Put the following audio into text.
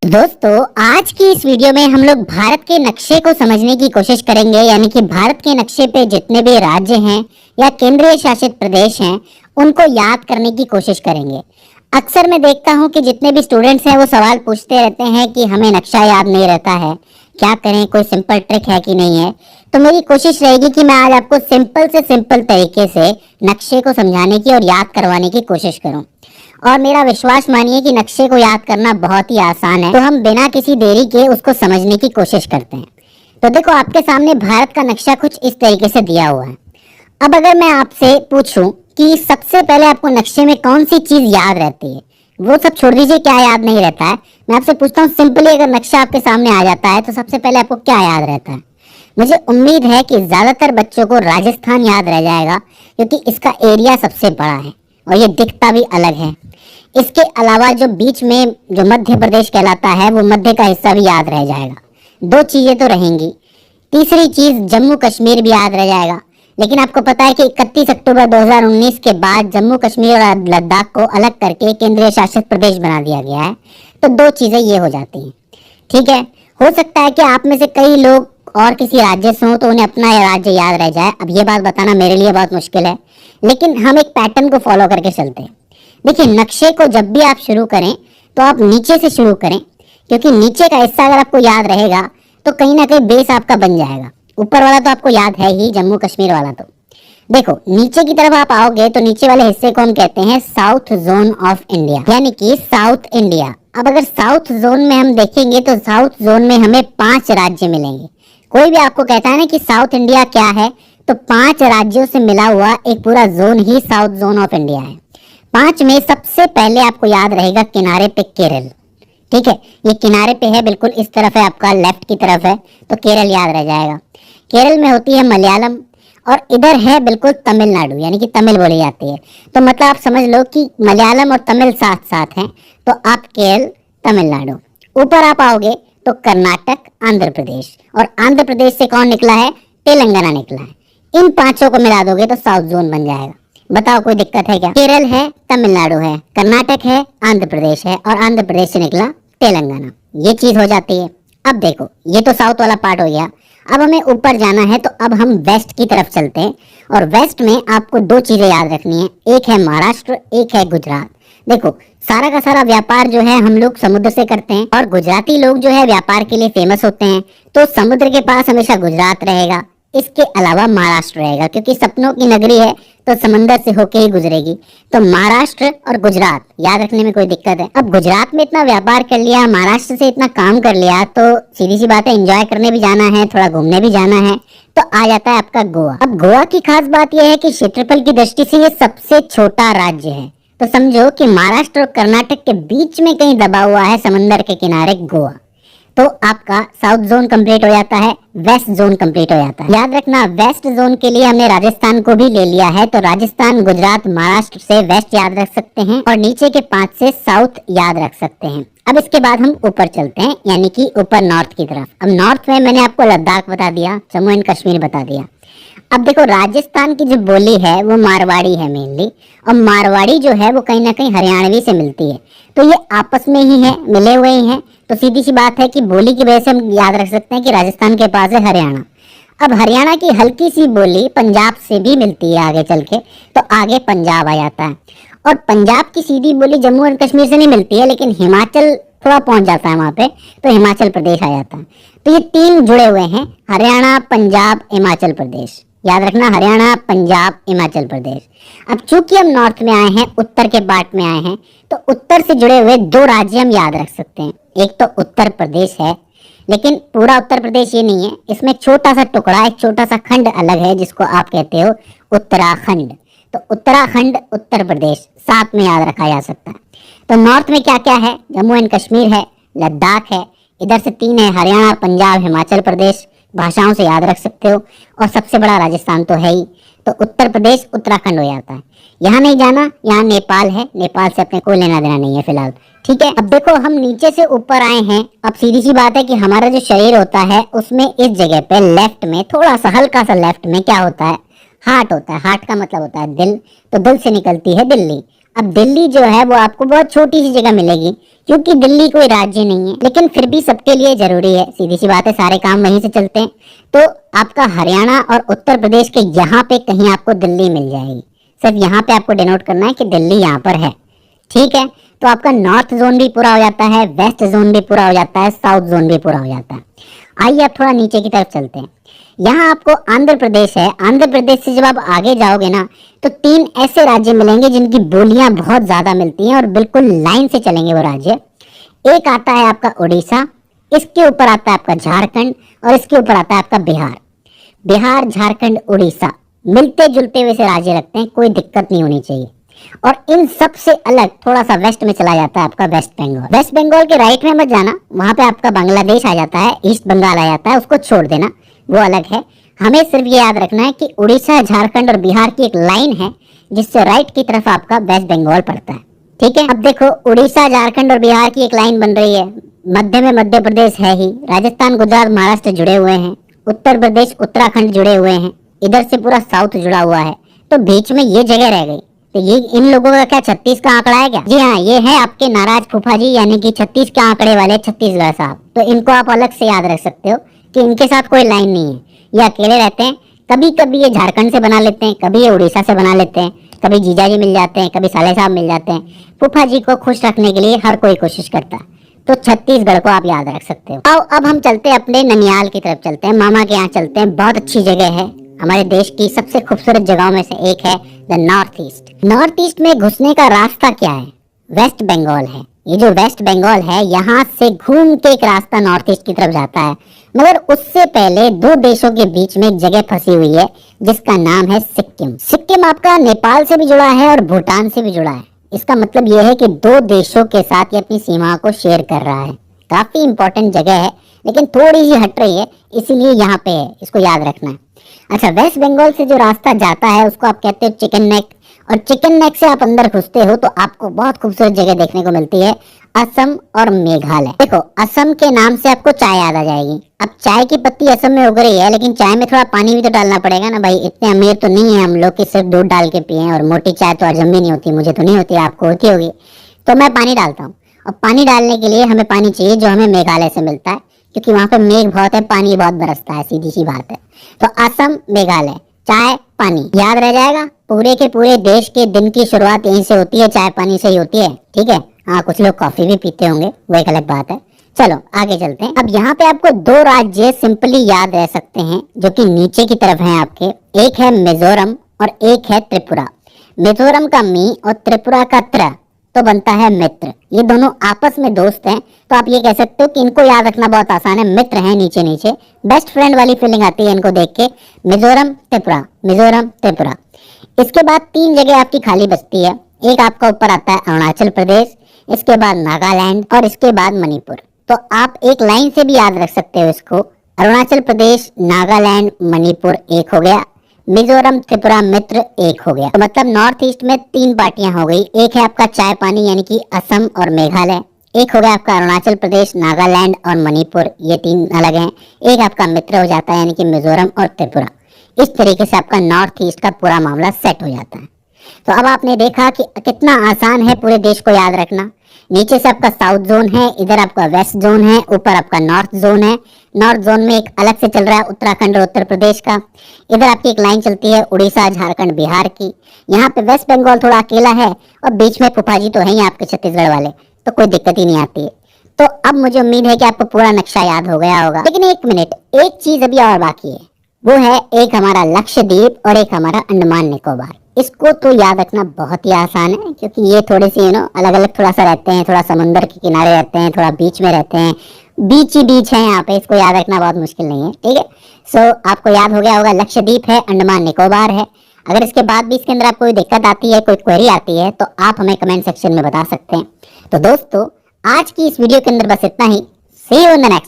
दोस्तों, आज की इस वीडियो में हम लोग भारत के नक्शे को समझने की कोशिश करेंगे। यानी कि भारत के नक्शे पे जितने भी राज्य हैं या केंद्रीय शासित प्रदेश हैं उनको याद करने की कोशिश करेंगे। अक्सर मैं देखता हूं कि जितने भी स्टूडेंट्स हैं वो सवाल पूछते रहते हैं कि हमें नक्शा याद नहीं रहता है, क्या करें, कोई सिंपल ट्रिक है कि नहीं है। तो मेरी कोशिश रहेगी कि मैं आज आपको सिंपल से सिंपल तरीके से नक्शे को समझाने की और याद करवाने की कोशिश करूं। और मेरा विश्वास मानिए कि नक्शे को याद करना बहुत ही आसान है। तो हम बिना किसी देरी के उसको समझने की कोशिश करते हैं। तो देखो, आपके सामने भारत का नक्शा कुछ इस तरीके से दिया हुआ है। अब अगर मैं आपसे पूछूं कि सबसे पहले आपको नक्शे में कौन सी चीज याद रहती है, वो सब छोड़ दीजिए, क्या याद नहीं रहता है। मैं आपसे पूछता हूँ सिंपली, अगर नक्शा आपके सामने आ जाता है तो सबसे पहले आपको क्या याद रहता है। मुझे उम्मीद है कि ज्यादातर बच्चों को राजस्थान याद रह जाएगा, क्योंकि इसका एरिया सबसे बड़ा है और ये दिखता भी अलग है। इसके अलावा जो बीच में जो मध्य प्रदेश कहलाता है, वो मध्य का हिस्सा भी याद रह जाएगा। दो चीजें तो रहेंगी। तीसरी चीज, जम्मू कश्मीर भी याद रह जाएगा। लेकिन आपको पता है कि 31 अक्टूबर 2019 के बाद जम्मू कश्मीर और लद्दाख को अलग करके केंद्रीय शासित प्रदेश बना दिया गया है। तो दो चीजें ये हो जाती हैं। ठीक है, हो सकता है कि आप में से कई लोग और किसी राज्य से हो तो उन्हें अपना राज्य याद रह जाए। अब ये बात बताना मेरे लिए बहुत मुश्किल है, लेकिन हम एक पैटर्न को फॉलो करके चलते हैं। देखिए, नक्शे को जब भी आप शुरू करें तो आप नीचे से शुरू करें, क्योंकि नीचे का हिस्सा अगर आपको याद रहेगा तो कहीं ना कहीं बेस आपका बन जाएगा। ऊपर वाला तो आपको याद है ही, जम्मू कश्मीर वाला। तो देखो, नीचे की तरफ आप आओगे तो नीचे वाले हिस्से को हम कहते हैं साउथ जोन ऑफ इंडिया, यानी कि साउथ इंडिया। अब अगर साउथ जोन में हम देखेंगे तो साउथ जोन में हमें 5 राज्य मिलेंगे। कोई भी आपको कहता है ना कि साउथ इंडिया क्या है, तो 5 राज्यों से मिला हुआ एक पूरा zone he south zone of India है। 5 में सबसे पहले आपको याद रहेगा किनारे पे केरल। ठीक है, ये किनारे पे है, बिल्कुल इस तरफ है, आपका लेफ्ट की तरफ है, तो केरल याद रह जाएगा। केरल में होती है मलयालम, और इधर है बिल्कुल तमिलनाडु, यानी कि तमिल बोली जाती है। तो मतलब आप समझ लो कि मलयालम और तमिल साथ साथ हैं, तो आप केरल, तमिलनाडु। ऊपर आप आओगे तो कर्नाटक, आंध्र प्रदेश, और आंध्र प्रदेश से कौन निकला है? तेलंगाना निकला है। इन 5 को मिला दोगे तो साउथ जोन बन जाएगा। बताओ, कोई दिक्कत है क्या? केरल है, तमिलनाडु है, कर्नाटक है, आंध्र प्रदेश है, और आंध्र प्रदेश से निकला तेलंगाना। ये चीज हो जाती है। अब देखो, ये तो साउथ वाला पार्ट हो गया। अब हमें ऊपर जाना है, तो अब हम वेस्ट की तरफ चलते हैं। और वेस्ट में आपको 2 चीजें याद रखनी है, एक है महाराष्ट्र, एक है गुजरात। देखो, सारा का सारा व्यापार जो है हम लोग समुद्र से करते हैं, और गुजराती लोग जो है व्यापार के लिए फेमस होते हैं। तो समुद्र के पास हमेशा गुजरात रहेगा, इसके अलावा महाराष्ट्र रहेगा, क्योंकि सपनों की नगरी है तो समंदर से होके ही गुजरेगी। तो महाराष्ट्र और गुजरात याद रखने में कोई दिक्कत है? अब गुजरात में इतना व्यापार कर लिया, महाराष्ट्र से इतना काम कर लिया, तो सीधी सी बात है, एंजॉय करने भी जाना है, थोड़ा घूमने भी जाना है, तो आ जाता है आपका गोवा। अब गोवा की खास बात यह है कि क्षेत्रफल की दृष्टि से ये सबसे छोटा राज्य है। तो समझो कि महाराष्ट्र और कर्नाटक के बीच में कहीं दबा हुआ है समंदर के किनारे गोवा। तो आपका साउथ जोन कंप्लीट हो जाता है, वेस्ट जोन कंप्लीट हो जाता है। याद रखना, वेस्ट जोन के लिए हमने राजस्थान को भी ले लिया है, तो राजस्थान, गुजरात, महाराष्ट्र से वेस्ट याद रख सकते हैं, और नीचे के 5 से साउथ याद रख सकते हैं। अब इसके बाद हम ऊपर चलते हैं, यानी कि ऊपर नॉर्थ की तरफ। अब नॉर्थ में मैंने आपको लद्दाख बता दिया, जम्मू एंड कश्मीर बता दिया। अब देखो, राजस्थान की जो बोली है वो मारवाड़ी है मेनली, और मारवाड़ी जो है वो कहीं ना कहीं हरियाणवी से मिलती है। तो ये आपस में ही है, मिले हुए ही हैं। तो सीधी सी बात है कि बोली की वजह से हम याद रख सकते हैं कि राजस्थान के पास है हरियाणा। अब हरियाणा की हल्की सी बोली पंजाब से भी मिलती है आगे चल के, तो आगे पंजाब आ जाता है। और पंजाब की सीधी बोली जम्मू एंड कश्मीर से नहीं मिलती है, लेकिन हिमाचल थोड़ा पहुंच जाता है वहां पे, तो हिमाचल प्रदेश आ जाता है। तो ये 3 जुड़े हुए हैं, हरियाणा, पंजाब, हिमाचल प्रदेश। याद रखना, हरियाणा, पंजाब, हिमाचल प्रदेश। अब चूंकि हम नॉर्थ में आए हैं, उत्तर के पार्ट में आए हैं, तो उत्तर से जुड़े हुए 2 राज्य हम याद रख सकते हैं। एक तो उत्तर प्रदेश है, लेकिन पूरा उत्तर प्रदेश ये नहीं है, इसमें एक छोटा सा टुकड़ा, एक छोटा सा खंड अलग है, जिसको आप कहते हो उत्तराखंड। तो उत्तराखंड, उत्तर प्रदेश साथ में याद रखा जा सकता है। तो नॉर्थ में क्या क्या है? जम्मू एंड कश्मीर है, लद्दाख है, इधर से 3 है, हरियाणा, पंजाब, हिमाचल प्रदेश। भाषाओं से याद रख सकते हो, और सबसे बड़ा राजस्थान तो है ही। तो उत्तर प्रदेश, उत्तराखंड हो जाता है। यहाँ नहीं जाना, यहाँ नेपाल है, नेपाल से अपने कोई लेना देना नहीं है फिलहाल। ठीक है, अब देखो, हम नीचे से ऊपर आए हैं। अब सीधी सी बात है कि हमारा जो शरीर होता है उसमें इस जगह पे लेफ्ट में, थोड़ा सा हल्का सा लेफ्ट में क्या होता है? हार्ट होता है। हार्ट का मतलब होता है दिल, तो दिल से निकलती है दिल्ली। अब दिल्ली जो है वो आपको बहुत छोटी सी जगह मिलेगी, क्योंकि दिल्ली कोई राज्य नहीं है, लेकिन फिर भी सबके लिए जरूरी है, सीधी सी बात है, सारे काम वहीं से चलते हैं। तो आपका हरियाणा और उत्तर प्रदेश के यहाँ पे कहीं आपको दिल्ली मिल जाएगी, सिर्फ यहाँ पे आपको डिनोट करना है कि दिल्ली यहाँ पर है, ठीक है। तो आपका नॉर्थ जोन भी पूरा हो जाता है, वेस्ट जोन भी पूरा हो जाता है, साउथ जोन भी पूरा हो जाता है। आइए आप थोड़ा नीचे की तरफ चलते हैं। यहाँ आपको आंध्र प्रदेश है। आंध्र प्रदेश से जब आप आगे जाओगे ना, तो 3 ऐसे राज्य मिलेंगे जिनकी बोलियां बहुत ज्यादा मिलती हैं और बिल्कुल लाइन से चलेंगे वो राज्य। एक आता है आपका उड़ीसा, इसके ऊपर आता है आपका झारखंड, और इसके ऊपर आता है आपका बिहार। बिहार, झारखंड, उड़ीसा मिलते जुलते हुए से राज्य रखते हैं, कोई दिक्कत नहीं होनी चाहिए। और इन सब से अलग थोड़ा सा वेस्ट में चला जाता है आपका वेस्ट बंगाल। वेस्ट बंगाल के राइट में मत जाना, वहां पे आपका बांग्लादेश आ जाता है, ईस्ट बंगाल आ जाता है, उसको छोड़ देना, वो अलग है। हमें सिर्फ ये याद रखना है कि उड़ीसा, झारखंड और बिहार की एक लाइन है जिससे राइट की तरफ आपका वेस्ट बंगाल पड़ता है, ठीक है। अब देखो, उड़ीसा, झारखंड और बिहार की एक लाइन बन रही है, मध्य में मध्य प्रदेश है ही, राजस्थान, गुजरात, महाराष्ट्र जुड़े हुए हैं, उत्तर प्रदेश, उत्तराखंड जुड़े हुए हैं, इधर से पूरा साउथ जुड़ा हुआ है, तो बीच में ये जगह रह गई। तो ये इन लोगों का क्या 36 का आंकड़ा है क्या? जी हाँ, ये है आपके नाराज फूफा जी, यानी कि 36 के आंकड़े वाले छत्तीसगढ़ साहब। तो इनको आप अलग से याद रख सकते हो कि इनके साथ कोई लाइन नहीं है, ये अकेले रहते हैं। कभी कभी ये झारखंड से बना लेते हैं, कभी ये उड़ीसा से बना लेते हैं, कभी जीजाजी मिल जाते हैं, कभी साले साहब मिल जाते हैं। फूफा जी को खुश रखने के लिए हर कोई कोशिश करता है, तो छत्तीसगढ़ को आप याद रख सकते हो। आओ अब हम चलते हैं अपने ननियाल की तरफ, चलते हैं मामा के यहाँ चलते हैं। बहुत अच्छी जगह है, हमारे देश की सबसे खूबसूरत जगहों में से एक है the north east. North east में घुसने का रास्ता क्या है? वेस्ट बंगाल है। ये जो वेस्ट बंगाल है, यहाँ से घूम के एक रास्ता नॉर्थ ईस्ट की तरफ जाता है, मगर उससे पहले 2 देशों के बीच में एक जगह फंसी हुई है जिसका नाम है सिक्किम। सिक्किम आपका नेपाल से भी जुड़ा है और भूटान से भी जुड़ा है। इसका मतलब यह है कि 2 देशों के साथ ये अपनी सीमा को शेयर कर रहा है। काफी इंपॉर्टेंट जगह है, लेकिन थोड़ी सी हट रही है, इसीलिए यहाँ पे है, इसको याद रखना है। अच्छा, वेस्ट बंगाल से जो रास्ता जाता है उसको आप कहते हो चिकन नेक, और चिकन नेक से आप अंदर घुसते हो तो आपको बहुत खूबसूरत जगह देखने को मिलती है, असम और मेघालय। देखो, असम के नाम से आपको चाय याद आ जाएगी। अब चाय की पत्ती असम में उग रही है, लेकिन चाय में थोड़ा पानी भी तो डालना पड़ेगा ना भाई। इतने अमीर तो नहीं है हम लोग कि सिर्फ दूध डाल के पिए, और मोटी चाय तो हजम भी नहीं होती, मुझे तो नहीं होती, आपको होती होगी। तो मैं पानी डालता हूँ, और पानी डालने के लिए हमें पानी चाहिए जो हमें मेघालय से मिलता है, क्योंकि वहां पे मेघ बहुत है, पानी बहुत बरसता है, सीधी सी बात है। तो असम, मेघालय, चाय, पानी याद रह जाएगा। पूरे के पूरे देश के दिन की शुरुआत यहीं से होती है, चाय पानी से ही होती है, ठीक है। हाँ, कुछ लोग कॉफी भी पीते होंगे, वो एक अलग बात है। चलो आगे चलते हैं। अब यहाँ पे आपको 2 राज्य सिंपली याद रह सकते हैं जो कि नीचे की तरफ हैं आपके। एक है मिजोरम और एक है त्रिपुरा। मिजोरम का मी और त्रिपुरा का त्र तो बनता है मित्र। ये दोनों आपस में दोस्त हैं, तो आप ये कह सकते हो कि इनको याद रखना बहुत आसान है, मित्र हैं नीचे नीचे। बेस्ट फ्रेंड वाली फीलिंग आती है इनको देख के। मिजोरम, त्रिपुरा, मिजोरम, त्रिपुरा। इसके बाद 3 जगह आपकी खाली बचती है। एक आपका ऊपर आता है अरुणाचल प्रदेश, इसके बाद नागालैंड और इसके बाद मणिपुर। तो आप एक लाइन से भी याद रख सकते हो इसको, अरुणाचल प्रदेश, नागालैंड, मणिपुर एक हो गया, मिजोरम, त्रिपुरा, मित्र एक हो गया। तो मतलब नॉर्थ ईस्ट में 3 पार्टियां हो गई। एक है आपका चाय पानी यानी कि असम और मेघालय, एक हो गया आपका अरुणाचल प्रदेश, नागालैंड और मणिपुर, ये 3 अलग हैं। एक आपका मित्र हो जाता है यानी कि मिजोरम और त्रिपुरा। इस तरीके से आपका नॉर्थ ईस्ट का पूरा मामला सेट हो जाता है। तो अब आपने देखा कि कितना आसान है पूरे देश को याद रखना। नीचे से आपका साउथ जोन है, इधर आपका वेस्ट जोन है, ऊपर आपका नॉर्थ जोन है। नॉर्थ जोन में एक अलग से चल रहा है उत्तराखंड और उत्तर प्रदेश का। इधर आपकी एक लाइन चलती है उड़ीसा, झारखंड, बिहार की। यहाँ पे वेस्ट बंगाल थोड़ा अकेला है, और बीच में फूफा जी तो है ही आपके छत्तीसगढ़ वाले, तो कोई दिक्कत ही नहीं आती है। तो अब मुझे उम्मीद है कि आपको पूरा नक्शा याद हो गया होगा। लेकिन एक मिनट, एक चीज अभी और बाकी है, वो है एक हमारा लक्षद्वीप और एक हमारा अंडमान निकोबार। इसको तो याद रखना बहुत ही आसान है, क्योंकि ये थोड़े से अलग अलग थोड़ा सा रहते हैं, थोड़ा समुद्र के किनारे रहते हैं, थोड़ा बीच में रहते हैं, बीच ही बीच है यहाँ पे। इसको याद रखना बहुत मुश्किल नहीं है, ठीक है। सो आपको याद हो गया होगा, लक्षद्वीप है, अंडमान निकोबार है। अगर इसके बाद भी इसके अंदर आपको कोई दिक्कत आती है, कोई क्वेरी आती है, तो आप हमें कमेंट सेक्शन में बता सकते हैं। तो दोस्तों, आज की इस वीडियो के अंदर बस इतना ही। सी यू इन द नेक्स्ट।